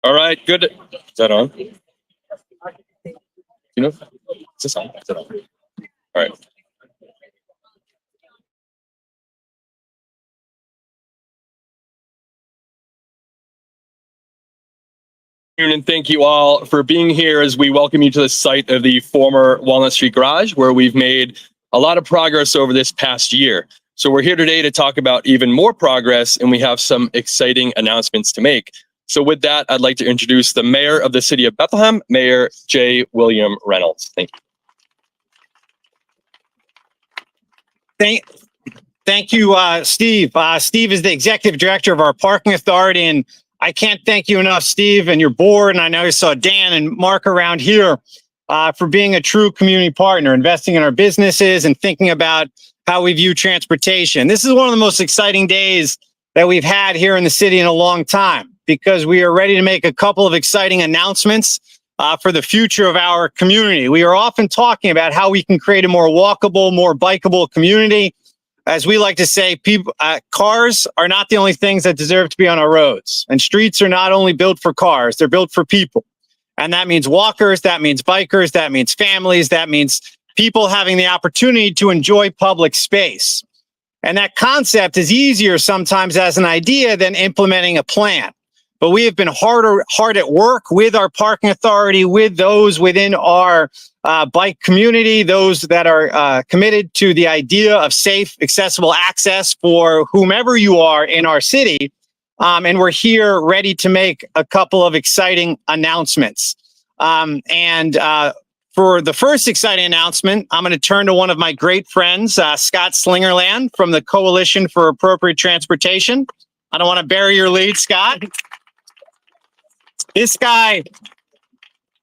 All right, good. Is that on? You know, is this on? Is it on? All right. And thank you all for being here as we welcome you to the site of the former Walnut Street Garage, where we've made a lot of progress over this past year. So we're here today to talk about even more progress, and we have some exciting announcements to make. So with that, I'd like to introduce the mayor of the city of Bethlehem, Mayor J. William Reynolds. Thank you. Thank you, Steve. Steve is the executive director of our parking authority, and I can't thank you enough, Steve, and your board. And I know you saw Dan and Mark around here for being a true community partner, investing in our businesses and thinking about how we view transportation. This is one of the most exciting days that we've had here in the city in a long time, because we are ready to make a couple of exciting announcements for the future of our community. We are often talking about how we can create a more walkable, more bikeable community. As we like to say, cars are not the only things that deserve to be on our roads. And streets are not only built for cars, they're built for people. And that means walkers, that means bikers, that means families, that means people having the opportunity to enjoy public space. And that concept is easier sometimes as an idea than implementing a plan. But we have been hard at work with our parking authority, with those within our bike community, those that are committed to the idea of safe, accessible access for whomever you are in our city. And we're here ready to make a couple of exciting announcements. For the first exciting announcement, I'm going to turn to one of my great friends, Scott Slingerland from the Coalition for Appropriate Transportation. I don't want to bury your lead, Scott. This guy,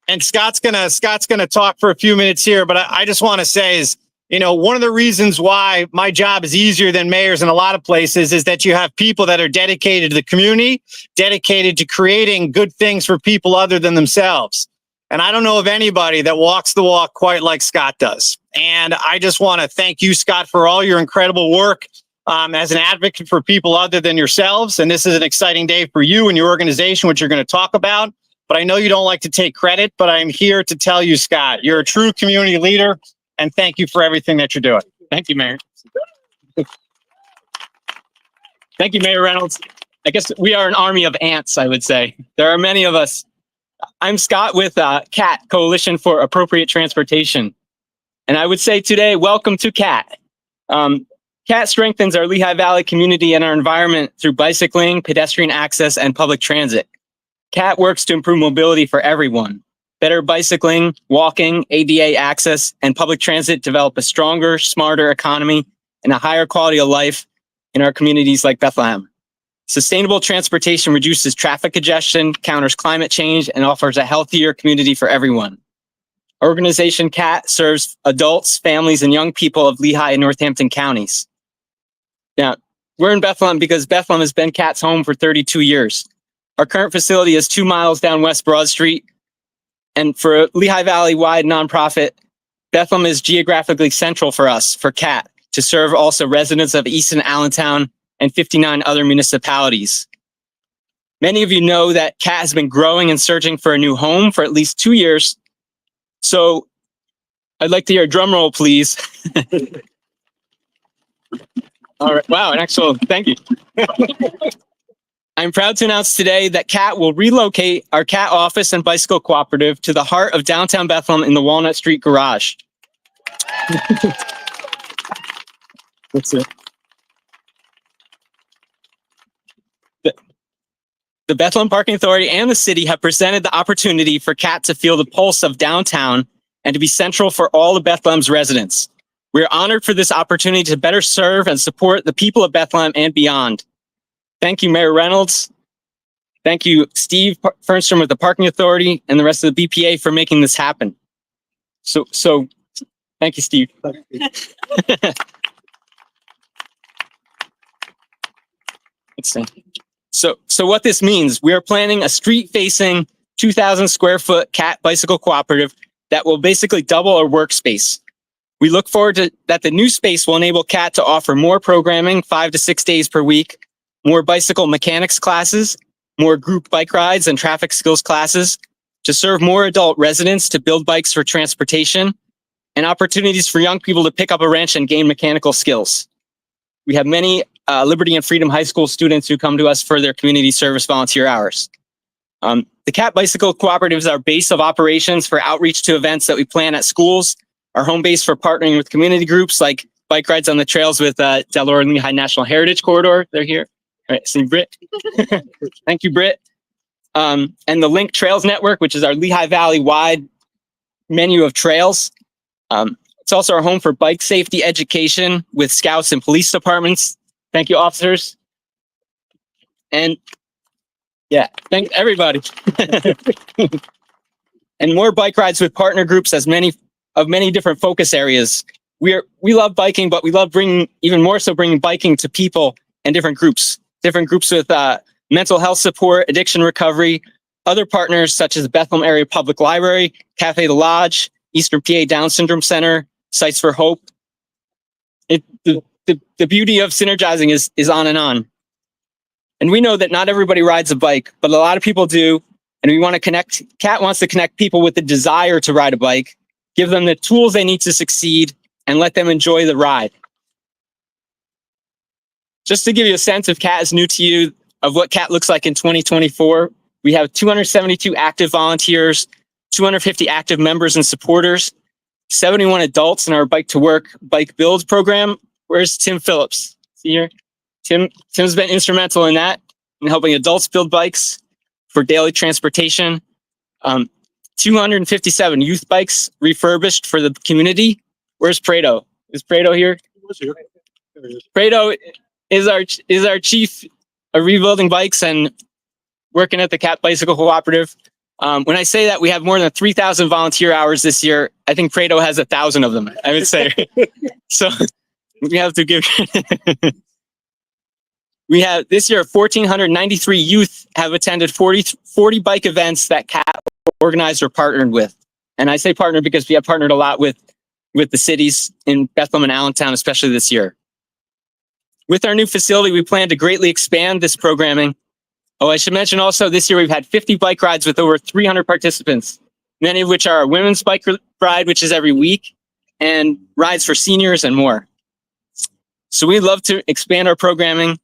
and Scott's gonna talk for a few minutes here, but I just want to say is, one of the reasons why my job is easier than mayor's in a lot of places is that you have people that are dedicated to the community, dedicated to creating good things for people other than themselves. And I don't know of anybody that walks the walk quite like Scott does. And I just want to thank you, Scott, for all your incredible work as an advocate for people other than yourselves. And this is an exciting day for you and your organization, which you're going to talk about. But I know you don't like to take credit, but I'm here to tell you, Scott, you're a true community leader. And thank you for everything that you're doing. Thank you, Mayor. Thank you, Mayor Reynolds. I guess we are an army of ants, I would say. There are many of us. I'm Scott with CAT, Coalition for Appropriate Transportation. And I would say today, welcome to CAT. CAT strengthens our Lehigh Valley community and our environment through bicycling, pedestrian access, and public transit. CAT works to improve mobility for everyone. Better bicycling, walking, ADA access, and public transit develop a stronger, smarter economy and a higher quality of life in our communities like Bethlehem. Sustainable transportation reduces traffic congestion, counters climate change, and offers a healthier community for everyone. Our organization CAT serves adults, families, and young people of Lehigh and Northampton counties. Now, we're in Bethlehem because Bethlehem has been CAT's home for 32 years. Our current facility is 2 miles down West Broad Street. And for a Lehigh Valley-wide nonprofit, Bethlehem is geographically central for us, for CAT, to serve also residents of Easton, Allentown, and 59 other municipalities. Many of you know that CAT has been growing and searching for a new home for at least 2 years. So I'd like to hear a drum roll, please. All right. Wow, an actual thank you. I'm proud to announce today that CAT will relocate our CAT office and bicycle cooperative to the heart of downtown Bethlehem in the Walnut Street Garage. That's it. The Bethlehem Parking Authority and the city have presented the opportunity for CAT to feel the pulse of downtown and to be central for all of Bethlehem's residents. We are honored for this opportunity to better serve and support the people of Bethlehem and beyond. Thank you, Mayor Reynolds. Thank you, Steve Fernstrom with the Parking Authority and the rest of the BPA for making this happen. So thank you, Steve. So what this means, we are planning a street-facing 2,000 square foot CAT bicycle cooperative that will basically double our workspace. We look forward to that the new space will enable CAT to offer more programming 5 to 6 days per week, more bicycle mechanics classes, more group bike rides and traffic skills classes, to serve more adult residents to build bikes for transportation, and opportunities for young people to pick up a wrench and gain mechanical skills. We have many Liberty and Freedom High School students who come to us for their community service volunteer hours. The CAT Bicycle Cooperative is our base of operations for outreach to events that we plan at schools, our home base for partnering with community groups like bike rides on the trails with Delaware and Lehigh National Heritage Corridor. They're here. All right, see Britt. Thank you, Britt. And the Link Trails Network, which is our Lehigh Valley wide menu of trails. It's also our home for bike safety education with scouts and police departments. Thank you, officers. And yeah, thank everybody. And more bike rides with partner groups as many different focus areas. We love biking, but we love bringing biking to people and different groups with mental health support, addiction recovery, other partners such as the Bethlehem Area Public Library, Cafe the Lodge, Eastern PA Down Syndrome Center, Sites for Hope. The beauty of synergizing is on and on. And we know that not everybody rides a bike, but a lot of people do. And we want to connect, CAT wants to connect people with the desire to ride a bike, give them the tools they need to succeed, and let them enjoy the ride. Just to give you a sense, if CAT is new to you, of what CAT looks like in 2024, we have 272 active volunteers, 250 active members and supporters, 71 adults in our Bike to Work Bike Build program. Where's Tim Phillips? See here? Tim's been instrumental in that, in helping adults build bikes for daily transportation. 257 youth bikes refurbished for the community. Where's Prado? Is Prado here? Prado is our chief of rebuilding bikes and working at the CAT Bicycle Cooperative. When I say that we have more than 3,000 volunteer hours this year, I think Prado has 1,000 of them, I would say. So we have to give. We have this year 1,493 youth have attended 40 bike events that CAT organized or partnered with. And I say partnered because we have partnered a lot with the cities in Bethlehem and Allentown, especially this year. With our new facility, we plan to greatly expand this programming. Oh, I should mention also this year we've had 50 bike rides with over 300 participants, many of which are our women's bike ride, which is every week, and rides for seniors and more. So we'd love to expand our programming,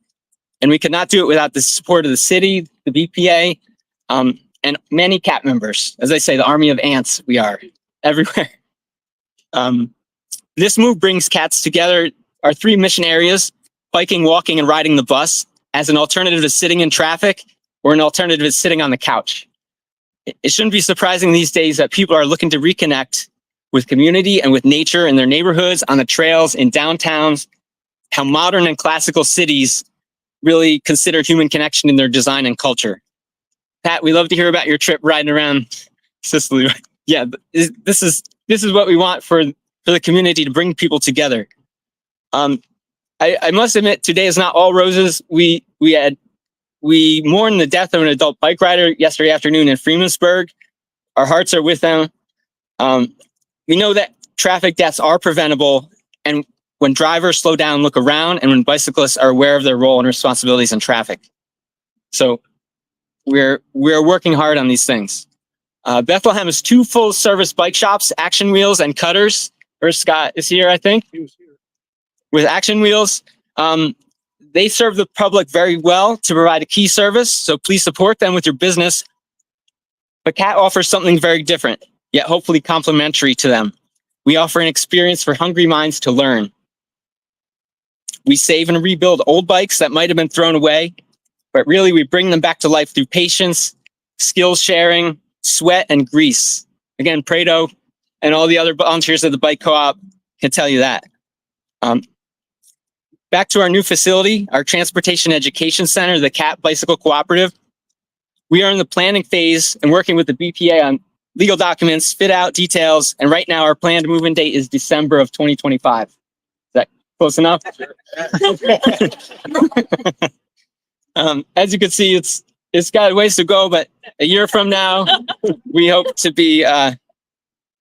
and we could not do it without the support of the city, the BPA, and many CAT members. As I say, the army of ants, we are everywhere. This move brings CATs together, our three mission areas: biking, walking, and riding the bus, as an alternative to sitting in traffic or an alternative to sitting on the couch. It shouldn't be surprising these days that people are looking to reconnect with community and with nature in their neighborhoods, on the trails, in downtowns, how modern and classical cities really consider human connection in their design and culture. Pat, we love to hear about your trip riding around Sicily. Yeah, this is what we want for the community, to bring people together. I must admit, today is not all roses. We mourned the death of an adult bike rider yesterday afternoon in Freemansburg. Our hearts are with them. We know that traffic deaths are preventable, and when drivers slow down, look around, and when bicyclists are aware of their role and responsibilities in traffic. So we're working hard on these things. Bethlehem has 2 full-service bike shops, Action Wheels and Cutters. Where's Scott? Is here, I think. With Action Wheels, they serve the public very well to provide a key service, so please support them with your business. But CAT offers something very different, yet hopefully complementary to them. We offer an experience for hungry minds to learn. We save and rebuild old bikes that might have been thrown away, but really we bring them back to life through patience, skills sharing, sweat, and grease. Again, Prado and all the other volunteers of the Bike Co-op can tell you that. Back to our new facility, our Transportation Education Center, the CAT Bicycle Cooperative. We are in the planning phase and working with the BPA on legal documents, fit out details, and right now our planned move-in date is December of 2025. Is that close enough? As you can see, it's got a ways to go, but a year from now, we hope to be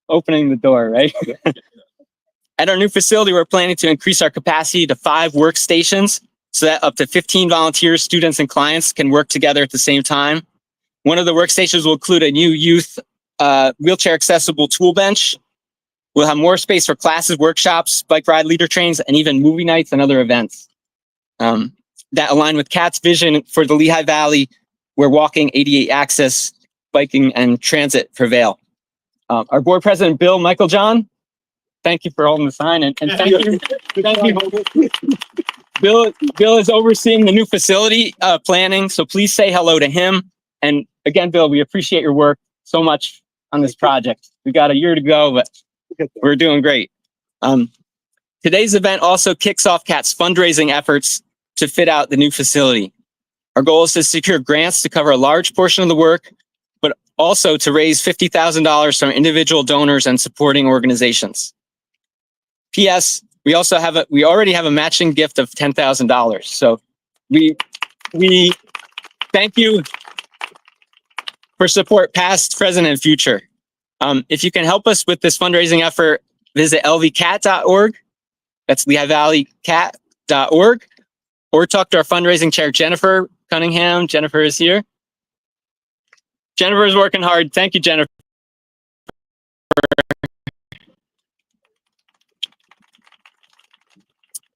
opening the door, right? At our new facility, we're planning to increase our capacity to 5 workstations so that up to 15 volunteers, students, and clients can work together at the same time. One of the workstations will include a new youth wheelchair accessible tool bench. We'll have more space for classes, workshops, bike ride leader trains, and even movie nights and other events that align with CAT's vision for the Lehigh Valley, where walking, ADA access, biking, and transit prevail. Our board president, Bill Michael John, thank you for holding the sign, and thank you. Bill is overseeing the new facility planning, so please say hello to him. And again, Bill, we appreciate your work so much on this project. We got a year to go, but we're doing great. Today's event also kicks off CAT's fundraising efforts to fit out the new facility. Our goal is to secure grants to cover a large portion of the work, but also to raise $50,000 from individual donors and supporting organizations. P.S. We already have a matching gift of $10,000. So we thank you for support past, present, and future. If you can help us with this fundraising effort, visit lvcat.org. That's LehighValleyCat.org. Or talk to our fundraising chair, Jennifer Cunningham. Jennifer is here. Jennifer is working hard. Thank you, Jennifer.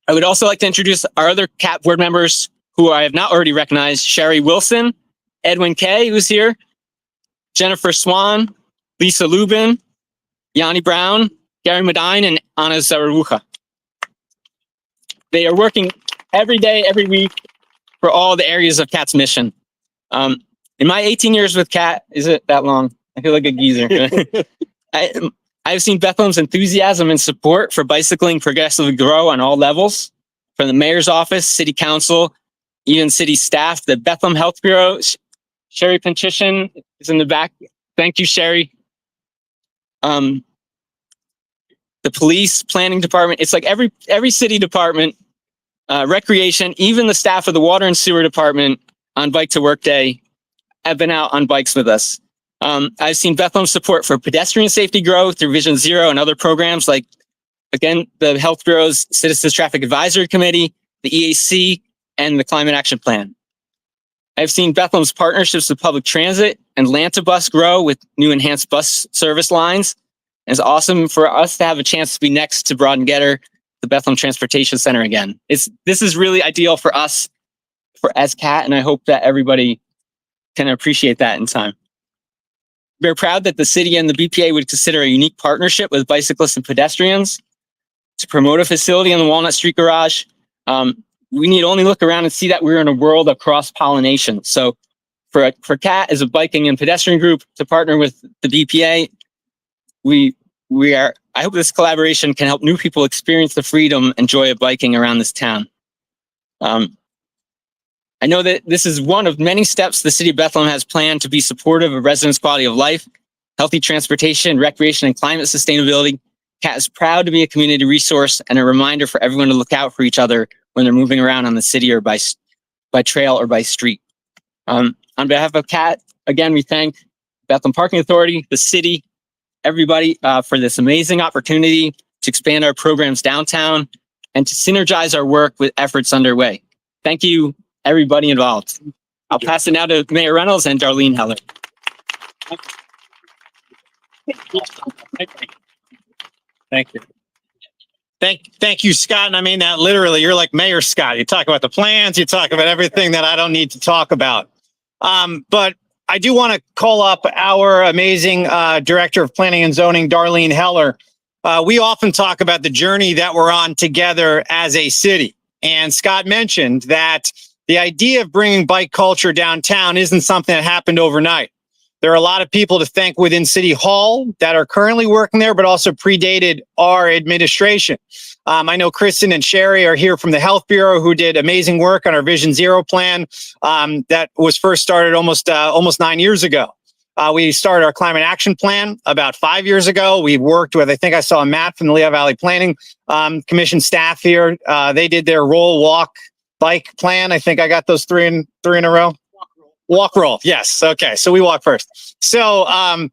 I would also like to introduce our other CAT board members who I have not already recognized. Sherry Wilson, Edwin Kay, who's here, Jennifer Swan, Lisa Lubin, Yanni Brown, Gary Medine, and Anna Zararuja. They are working every day, every week for all the areas of CAT's mission. In my 18 years with CAT, is it that long? I feel like a geezer. I've seen Bethlehem's enthusiasm and support for bicycling progressively grow on all levels, from the mayor's office, city council, even city staff. The Bethlehem Health Bureau, Sherry Pinchitian is in the back. Thank you, Sherry. The police, planning department. It's like every city department, recreation, even the staff of the water and sewer department on Bike to Work Day have been out on bikes with us. I've seen Bethlehem's support for pedestrian safety grow through Vision Zero and other programs like, again, the Health Bureau's Citizens Traffic Advisory Committee, the EAC, and the Climate Action Plan. I've seen Bethlehem's partnerships with public transit and Lantibus grow with new enhanced bus service lines. And it's awesome for us to have a chance to be next to Broad and Getter, the Bethlehem Transportation Center again. This is really ideal for us as CAT, and I hope that everybody can appreciate that in time. We're proud that the city and the BPA would consider a unique partnership with bicyclists and pedestrians to promote a facility in the Walnut Street Garage. We need only look around and see that we're in a world of cross-pollination. So for CAT as a biking and pedestrian group to partner with the BPA, I hope this collaboration can help new people experience the freedom and joy of biking around this town. I know that this is one of many steps the city of Bethlehem has planned to be supportive of residents' quality of life, healthy transportation, recreation, and climate sustainability. CAT is proud to be a community resource and a reminder for everyone to look out for each other when they're moving around on the city or by trail or by street. On behalf of CAT, again, we thank Bethlehem Parking Authority, the city, everybody for this amazing opportunity to expand our programs downtown and to synergize our work with efforts underway. Thank you, everybody involved. I'll pass it now to Mayor Reynolds and Darlene Heller. Thank you. Thank you, Scott. And I mean that literally. You're like Mayor Scott. You talk about the plans, you talk about everything that I don't need to talk about. But I do want to call up our amazing Director of Planning and Zoning, Darlene Heller. We often talk about the journey that we're on together as a city. And Scott mentioned that the idea of bringing bike culture downtown isn't something that happened overnight. There are a lot of people to thank within City Hall that are currently working there, but also predated our administration. I know Kristen and Sherry are here from the Health Bureau, who did amazing work on our Vision Zero plan that was first started almost 9 years ago. We started our Climate Action Plan about 5 years ago. We worked with, I think I saw Matt from the Lehigh Valley Planning Commission staff here. They did their roll, walk, bike plan. I think I got those three in a row. Walk, roll. Yes. Okay. So we walk first. So,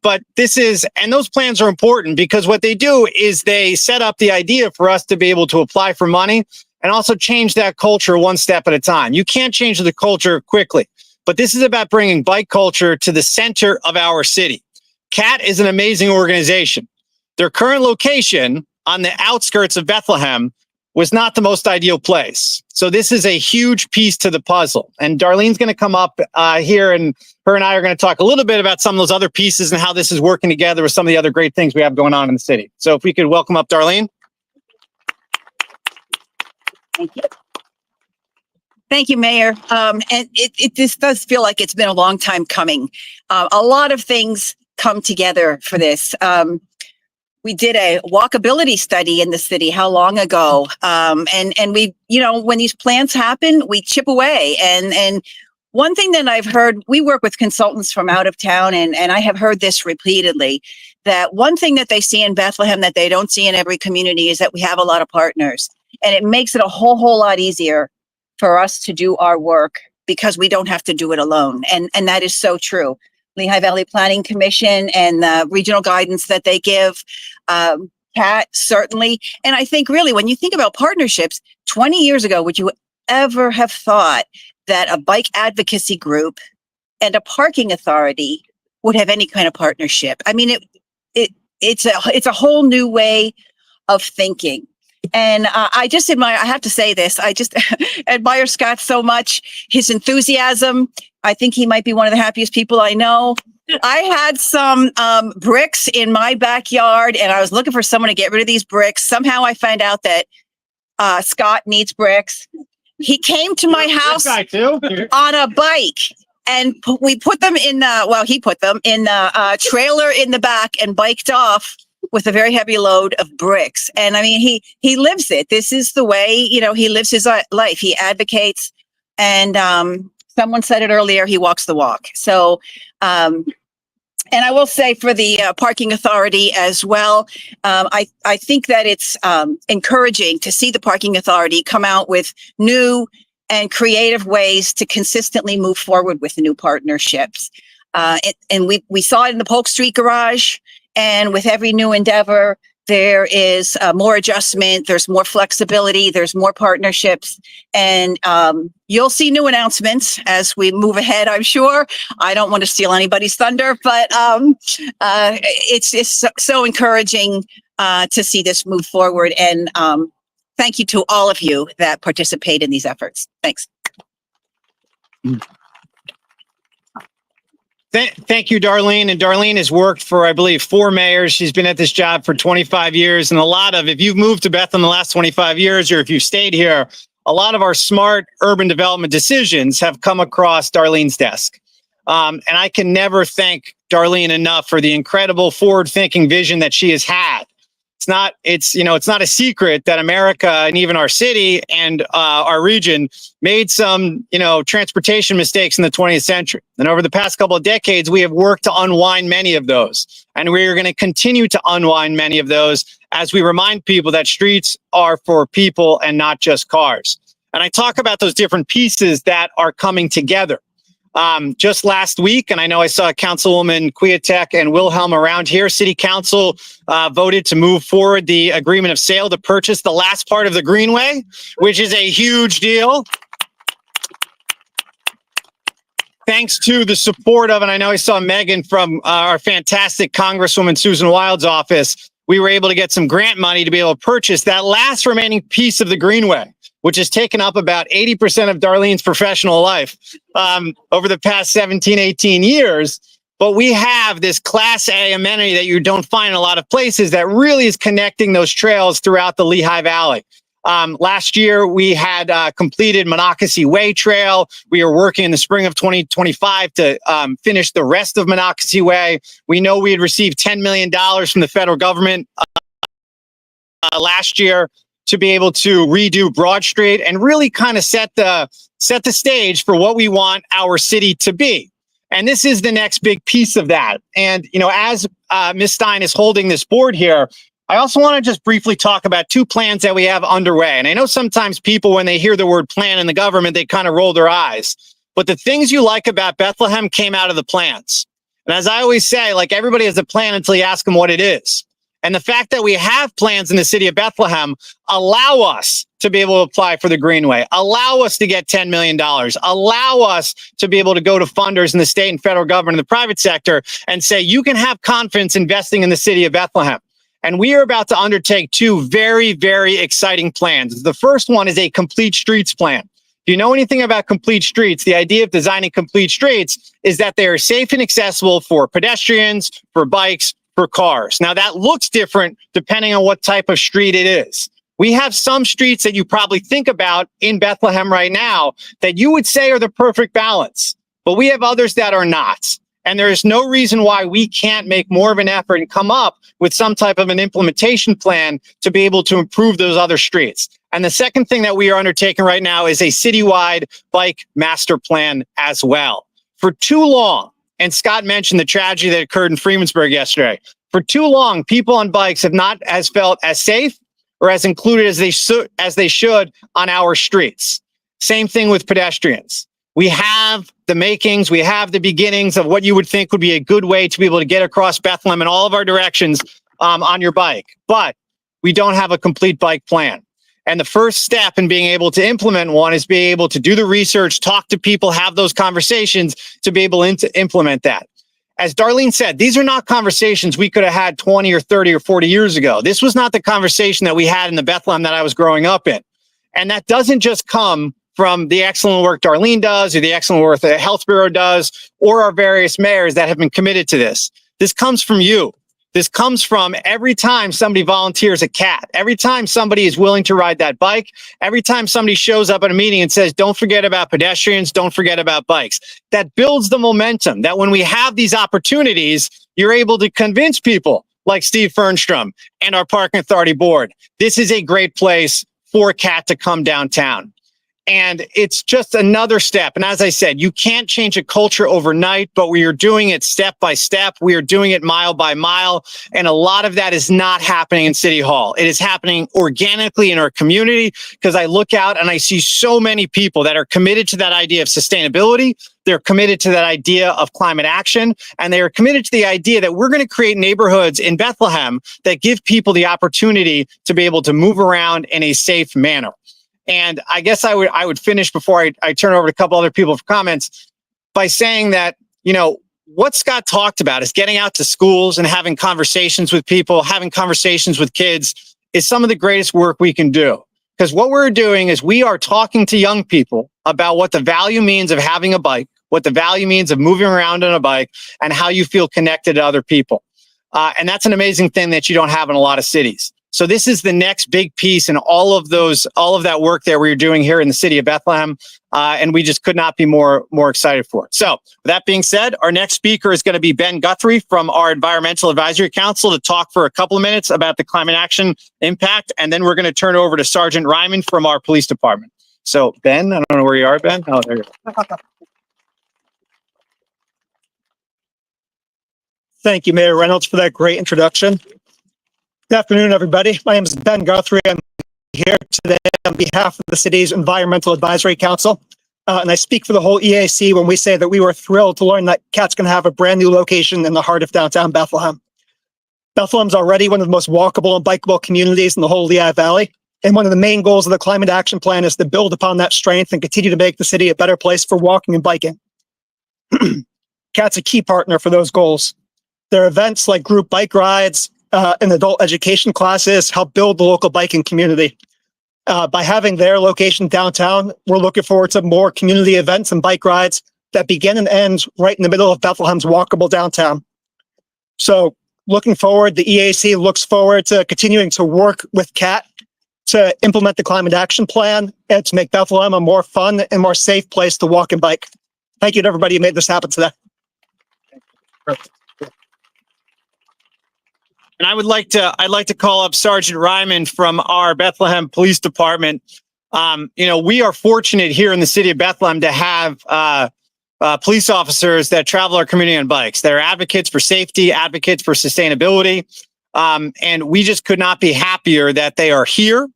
but and those plans are important because what they do is they set up the idea for us to be able to apply for money and also change that culture one step at a time. You can't change the culture quickly, but this is about bringing bike culture to the center of our city. CAT is an amazing organization. Their current location on the outskirts of Bethlehem was not the most ideal place. So this is a huge piece to the puzzle. And Darlene's going to come up here, and her and I are going to talk a little bit about some of those other pieces and how this is working together with some of the other great things we have going on in the city. So if we could welcome up Darlene. Thank you. Thank you, Mayor. And this does feel like it's been a long time coming. A lot of things come together for this. We did a walkability study in the city how long ago? And we, when these plans happen, we chip away. And one thing that I've heard, we work with consultants from out of town, and I have heard this repeatedly, that one thing that they see in Bethlehem that they don't see in every community is that we have a lot of partners. And it makes it a whole lot easier for us to do our work because we don't have to do it alone. And that is so true. Lehigh Valley Planning Commission and the regional guidance that they give, CAT certainly. And I think really when you think about partnerships, 20 years ago, would you ever have thought that a bike advocacy group and a parking authority would have any kind of partnership? I mean, it's a whole new way of thinking. And I just admire, I have to say this, I just admire Scott so much, his enthusiasm. I think he might be one of the happiest people I know. I had some bricks in my backyard, and I was looking for someone to get rid of these bricks. Somehow I found out that Scott needs bricks. He came to my house on a bike, and we put them in he put them in the trailer in the back and biked off with a very heavy load of bricks. And I mean, he lives it. This is the way, he lives his life. He advocates, and someone said it earlier, he walks the walk. So, and I will say for the parking authority as well, I think that it's encouraging to see the parking authority come out with new and creative ways to consistently move forward with new partnerships. And we saw it in the Polk Street Garage. And with every new endeavor, there is more adjustment, there's more flexibility, there's more partnerships, and you'll see new announcements as we move ahead, I'm sure. I don't want to steal anybody's thunder, but it's just so encouraging to see this move forward. And thank you to all of you that participate in these efforts. Thanks. Thank you, Darlene. And Darlene has worked for, I believe, 4 mayors. She's been at this job for 25 years. And if you've moved to Bethlehem in the last 25 years, or if you've stayed here, a lot of our smart urban development decisions have come across Darlene's desk. And I can never thank Darlene enough for the incredible forward-thinking vision that she has had. It's not a secret that America and even our city and our region made some, transportation mistakes in the 20th century. And over the past couple of decades, we have worked to unwind many of those. And we are going to continue to unwind many of those as we remind people that streets are for people and not just cars. And I talk about those different pieces that are coming together. Just last week, and I know I saw Councilwoman Kwiatek and Wilhelm around here, City Council voted to move forward the agreement of sale to purchase the last part of the Greenway, which is a huge deal. Thanks to the support of, and I know I saw Megan from our fantastic Congresswoman Susan Wild's office, we were able to get some grant money to be able to purchase that last remaining piece of the Greenway, which has taken up about 80% of Darlene's professional life over the past 17, 18 years. But we have this Class A amenity that you don't find in a lot of places that really is connecting those trails throughout the Lehigh Valley. Last year, we had completed Monocacy Way Trail. We are working in the spring of 2025 to finish the rest of Monocacy Way. We know we had received $10 million from the federal government last year to be able to redo Broad Street and really kind of set the stage for what we want our city to be. And this is the next big piece of that. And, as Ms. Stein is holding this board here, I also want to just briefly talk about 2 plans that we have underway. And I know sometimes people, when they hear the word plan in the government, they kind of roll their eyes. But the things you like about Bethlehem came out of the plans. And as I always say, like, everybody has a plan until you ask them what it is. And the fact that we have plans in the city of Bethlehem allow us to be able to apply for the Greenway, allow us to get $10 million, allow us to be able to go to funders in the state and federal government and the private sector and say, you can have confidence investing in the city of Bethlehem. And we are about to undertake two very, very exciting plans. The first one is a complete streets plan. If you know anything about complete streets, the idea of designing complete streets is that they are safe and accessible for pedestrians, for bikes, for cars. Now that looks different depending on what type of street it is. We have some streets that you probably think about in Bethlehem right now that you would say are the perfect balance, but we have others that are not. And there is no reason why we can't make more of an effort and come up with some type of an implementation plan to be able to improve those other streets. And the second thing that we are undertaking right now is a citywide bike master plan as well. For too long, and Scott mentioned the tragedy that occurred in Freemansburg yesterday. For too long, people on bikes have not as felt as safe or as included as they should on our streets. Same thing with pedestrians. We have the makings, we have the beginnings of what you would think would be a good way to be able to get across Bethlehem in all of our directions on your bike, but we don't have a complete bike plan. And the first step in being able to implement one is being able to do the research, talk to people, have those conversations to be able to implement that. As Darlene said, these are not conversations we could have had 20 or 30 or 40 years ago. This was not the conversation that we had in the Bethlehem that I was growing up in. And that doesn't just come from the excellent work Darlene does or the excellent work the Health Bureau does or our various mayors that have been committed to this. This comes from you. This comes from every time somebody volunteers a cat, every time somebody is willing to ride that bike, every time somebody shows up at a meeting and says, don't forget about pedestrians, don't forget about bikes. That builds the momentum that when we have these opportunities, you're able to convince people like Steve Fernstrom and our Parking Authority board. This is a great place for a cat to come downtown. And it's just another step. And as I said, you can't change a culture overnight, but we are doing it step by step. We are doing it mile by mile. And a lot of that is not happening in City Hall. It is happening organically in our community because I look out and I see so many people that are committed to that idea of sustainability. They're committed to that idea of climate action. And they are committed to the idea that we're going to create neighborhoods in Bethlehem that give people the opportunity to be able to move around in a safe manner. And I guess I would finish before I turn over to a couple other people for comments by saying that, you know, what Scott talked about is getting out to schools and having conversations with people, having conversations with kids is some of the greatest work we can do. Because what we're doing is we are talking to young people about what the value means of having a bike, what the value means of moving around on a bike, and how you feel connected to other people. And that's an amazing thing that you don't have in a lot of cities. So this is the next big piece in all of that work that we're doing here in the city of Bethlehem. And we just could not be more excited for it. So with that being said, our next speaker is going to be Ben Guthrie from our Environmental Advisory Council to talk for a couple of minutes about the climate action impact. And then we're going to turn over to Sergeant Ryman from our police department. So Ben, I don't know where you are, Ben. Oh, there you go. Thank you, Mayor Reynolds, for that great introduction. Good afternoon, everybody. My name is Ben Guthrie. I'm here today on behalf of the city's Environmental Advisory Council. And I speak for the whole EAC when we say that we were thrilled to learn that CAT's going to have a brand new location in the heart of downtown Bethlehem. Bethlehem's already one of the most walkable and bikeable communities in the whole Lehigh Valley. And one of the main goals of the Climate Action Plan is to build upon that strength and continue to make the city a better place for walking and biking. CAT's a key partner for those goals. There are events like group bike rides, and adult education classes help build the local biking community. By having their location downtown, we're looking forward to more community events and bike rides that begin and end right in the middle of Bethlehem's walkable downtown. So looking forward, the EAC looks forward to continuing to work with CAT to implement the Climate Action Plan and to make Bethlehem a more fun and more safe place to walk and bike. Thank you to everybody who made this happen today. And I'd like to call up Sergeant Ryman from our Bethlehem Police Department. We are fortunate here in the city of Bethlehem to have police officers that travel our community on bikes. They're advocates for safety, advocates for sustainability. And we just could not be happier that they are here.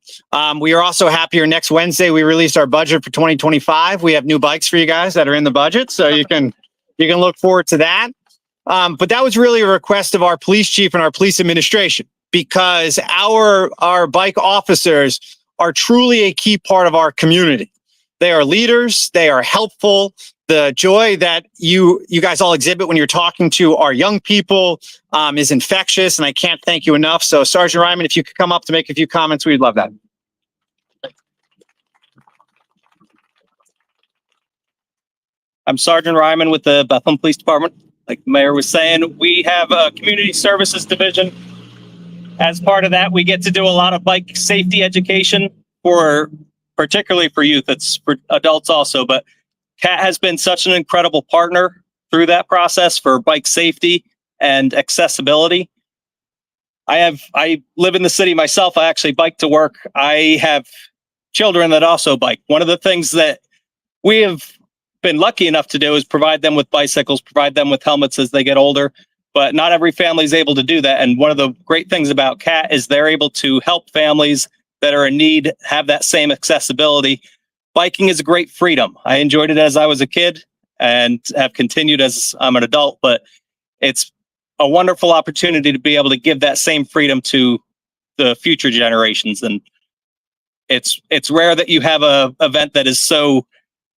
We are also happier next Wednesday. We released our budget for 2025. We have new bikes for you guys that are in the budget. So you can look forward to that. But that was really a request of our police chief and our police administration. because our bike officers are truly a key part of our community. They are leaders. They are helpful. The joy that you guys all exhibit when you're talking to our young people is infectious, and I can't thank you enough. So, Sergeant Ryman, if you could come up to make a few comments, we'd love that. I'm Sergeant Ryman with the Bethlehem Police Department. Like the mayor was saying, we have a community services division. As part of that, we get to do a lot of bike safety education particularly for youth. It's for adults also, but CAT has been such an incredible partner through that process for bike safety and accessibility. I live in the city myself. I actually bike to work. I have children that also bike. One of the things that we have been lucky enough to do is provide them with bicycles, provide them with helmets as they get older, but not every family is able to do that. And one of the great things about CAT is they're able to help families that are in need have that same accessibility. Biking is a great freedom. I enjoyed it as I was a kid and have continued as I'm an adult, but it's a wonderful opportunity to be able to give that same freedom to the future generations. And it's rare that you have a event that is so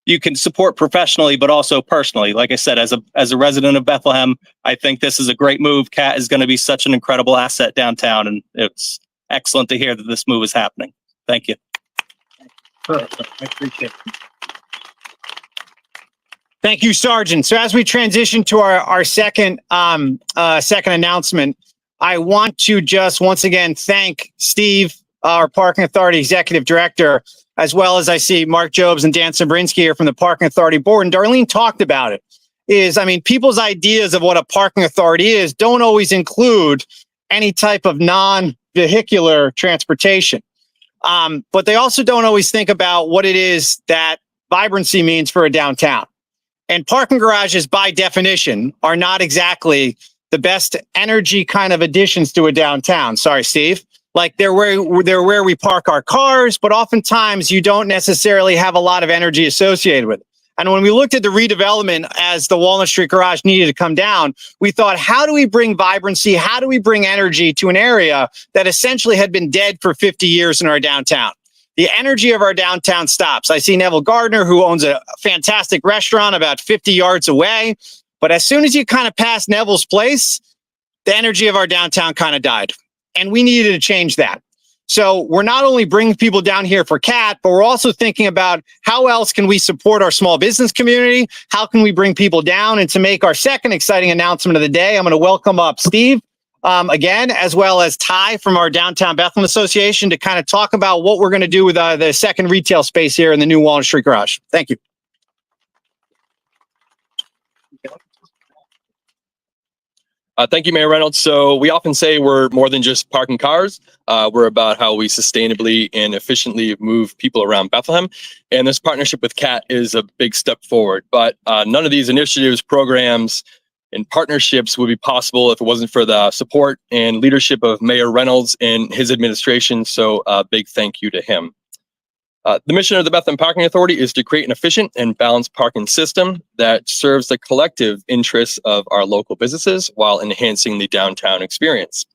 you can support professionally, but also personally. Like I said, as a resident of Bethlehem, I think this is a great move. CAT is going to be such an incredible asset downtown, and it's excellent to hear that this move is happening. Thank you. Perfect. I appreciate it. Thank you, Sergeant. So as we transition to our second announcement, I want to just once again thank Steve, our Parking Authority Executive Director, as well as I see Mark Jobs and Dan Sobrinsky here from the Parking Authority Board. And Darlene talked about it. People's ideas of what a parking authority is don't always include any type of non-vehicular transportation. But they also don't always think about what it is that vibrancy means for a downtown. And parking garages, by definition, are not exactly the best energy kind of additions to a downtown. Sorry, Steve. Like they're where we park our cars, but oftentimes you don't necessarily have a lot of energy associated with it. And when we looked at the redevelopment as the Walnut Street Garage needed to come down, we thought, how do we bring vibrancy? How do we bring energy to an area that essentially had been dead for 50 years in our downtown? The energy of our downtown stops. I see Neville Gardner, who owns a fantastic restaurant about 50 yards away. But as soon as you kind of pass Neville's place, the energy of our downtown kind of died. And we needed to change that. So we're not only bringing people down here for CAT, but we're also thinking about how else can we support our small business community? How can we bring people down? And to make our second exciting announcement of the day, I'm going to welcome up Steve again, as well as Ty from our Downtown Bethlehem Association to kind of talk about what we're going to do with the second retail space here in the new Walnut Street Garage. Thank you. Thank you, Mayor Reynolds. So we often say we're more than just parking cars. We're about how we sustainably and efficiently move people around Bethlehem. And this partnership with CAT is a big step forward. But none of these initiatives, programs, and partnerships would be possible if it wasn't for the support and leadership of Mayor Reynolds and his administration. So a big thank you to him. The mission of the Bethlehem Parking Authority is to create an efficient and balanced parking system that serves the collective interests of our local businesses while enhancing the downtown experience.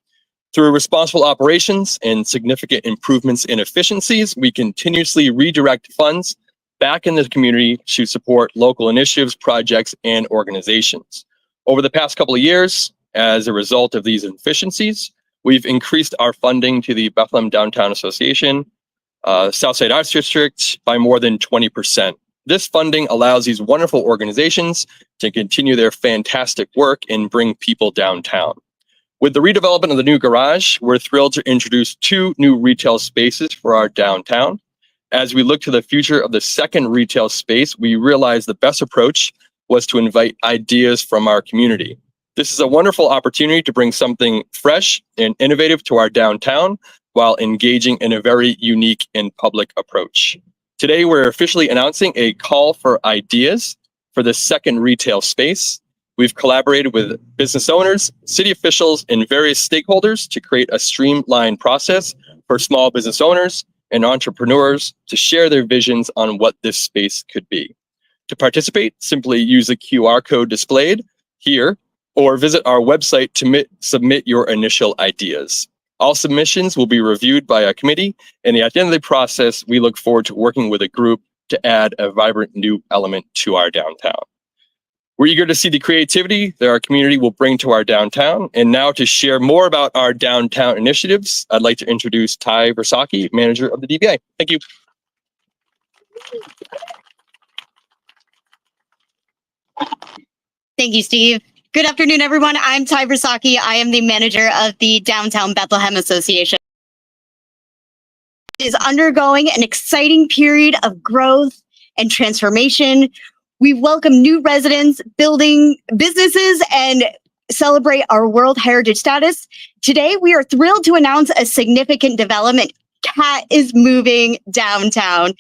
Through responsible operations and significant improvements in efficiencies, we continuously redirect funds back into the community to support local initiatives, projects, and organizations. Over the past couple of years, as a result of these efficiencies, we've increased our funding to the Bethlehem Downtown Association, Southside Arts District by more than 20%. This funding allows these wonderful organizations to continue their fantastic work and bring people downtown. With the redevelopment of the new garage, we're thrilled to introduce 2 new retail spaces for our downtown. As we look to the future of the second retail space, we realized the best approach was to invite ideas from our community. This is a wonderful opportunity to bring something fresh and innovative to our downtown while engaging in a very unique and public approach. Today, we're officially announcing a call for ideas for the second retail space. We've collaborated with business owners, city officials, and various stakeholders to create a streamlined process for small business owners and entrepreneurs to share their visions on what this space could be. To participate, simply use the QR code displayed here or visit our website to submit your initial ideas. All submissions will be reviewed by a committee, and at the end of the process, we look forward to working with a group to add a vibrant new element to our downtown. We're eager to see the creativity that our community will bring to our downtown. And now to share more about our downtown initiatives, I'd like to introduce Ty Versaki, manager of the DBA. Thank you. Thank you, Steve. Good afternoon, everyone. I'm Ty Versaki. I am the manager of the Downtown Bethlehem Association. It is undergoing an exciting period of growth and transformation. We welcome new residents, building businesses, and celebrate our World Heritage status. Today, we are thrilled to announce a significant development. CAT is moving downtown.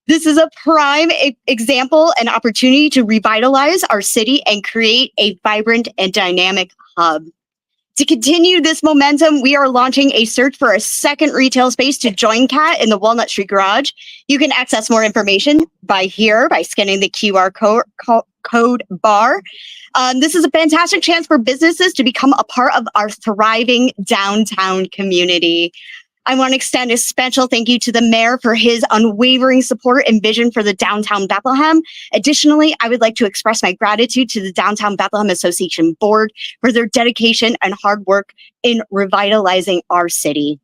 This is a prime example and opportunity to revitalize our city and create a vibrant and dynamic hub. To continue this momentum, we are launching a search for a second retail space to join CAT in the Walnut Street Garage. You can access more information by scanning the QR code bar. This is a fantastic chance for businesses to become a part of our thriving downtown community. I want to extend a special thank you to the mayor for his unwavering support and vision for the Downtown Bethlehem. Additionally, I would like to express my gratitude to the Downtown Bethlehem Association Board for their dedication and hard work in revitalizing our city.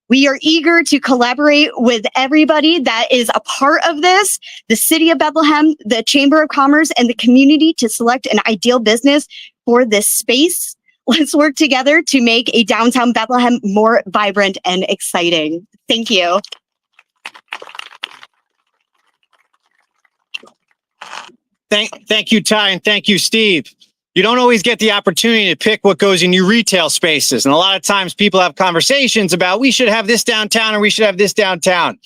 We are eager to collaborate with everybody that is a part of this, the City of Bethlehem, the Chamber of Commerce, and the community to select an ideal business for this space. Let's work together to make a downtown Bethlehem more vibrant and exciting. Thank you. Thank you, Ty, and thank you, Steve. You don't always get the opportunity to pick what goes in your retail spaces. And a lot of times people have conversations about we should have this downtown or we should have this downtown.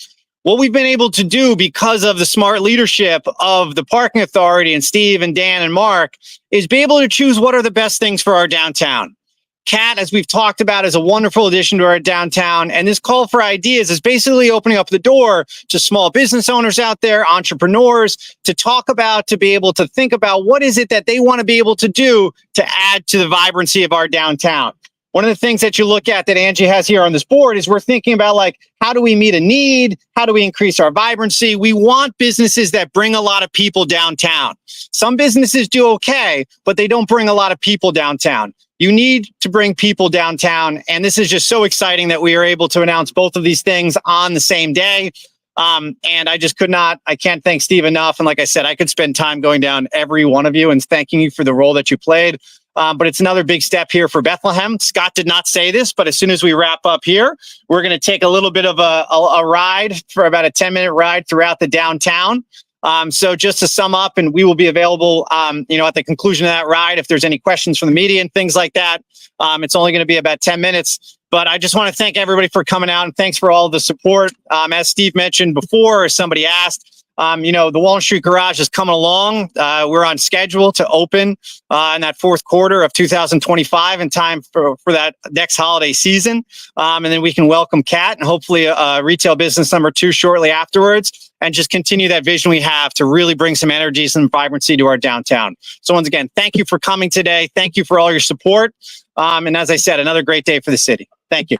What we've been able to do because of the smart leadership of the Parking Authority and Steve and Dan and Mark is be able to choose what are the best things for our downtown. CAT, as we've talked about, is a wonderful addition to our downtown. And this call for ideas is basically opening up the door to small business owners out there, entrepreneurs, to be able to think about what is it that they want to be able to do to add to the vibrancy of our downtown. One of the things that you look at that Angie has here on this board is we're thinking about like, how do we meet a need? How do we increase our vibrancy? We want businesses that bring a lot of people downtown. Some businesses do okay, but they don't bring a lot of people downtown. You need to bring people downtown. And this is just so exciting that we are able to announce both of these things on the same day. And I can't thank Steve enough. And like I said, I could spend time going down every one of you and thanking you for the role that you played. But it's another big step here for Bethlehem. Scott did not say this, but as soon as we wrap up here, we're going to take a little bit of a ride for about a 10-minute ride throughout the downtown. So just to sum up, and we will be available, at the conclusion of that ride, if there's any questions from the media and things like that. It's only going to be about 10 minutes. But I just want to thank everybody for coming out and thanks for all the support. As Steve mentioned before, or somebody asked, the Walnut Street Garage is coming along. We're on schedule to open in that fourth quarter of 2025 in time for that next holiday season. And then we can welcome CAT and hopefully retail business number 2 shortly afterwards and just continue that vision we have to really bring some energy, some vibrancy to our downtown. So once again, thank you for coming today. Thank you for all your support. And as I said, another great day for the city. Thank you.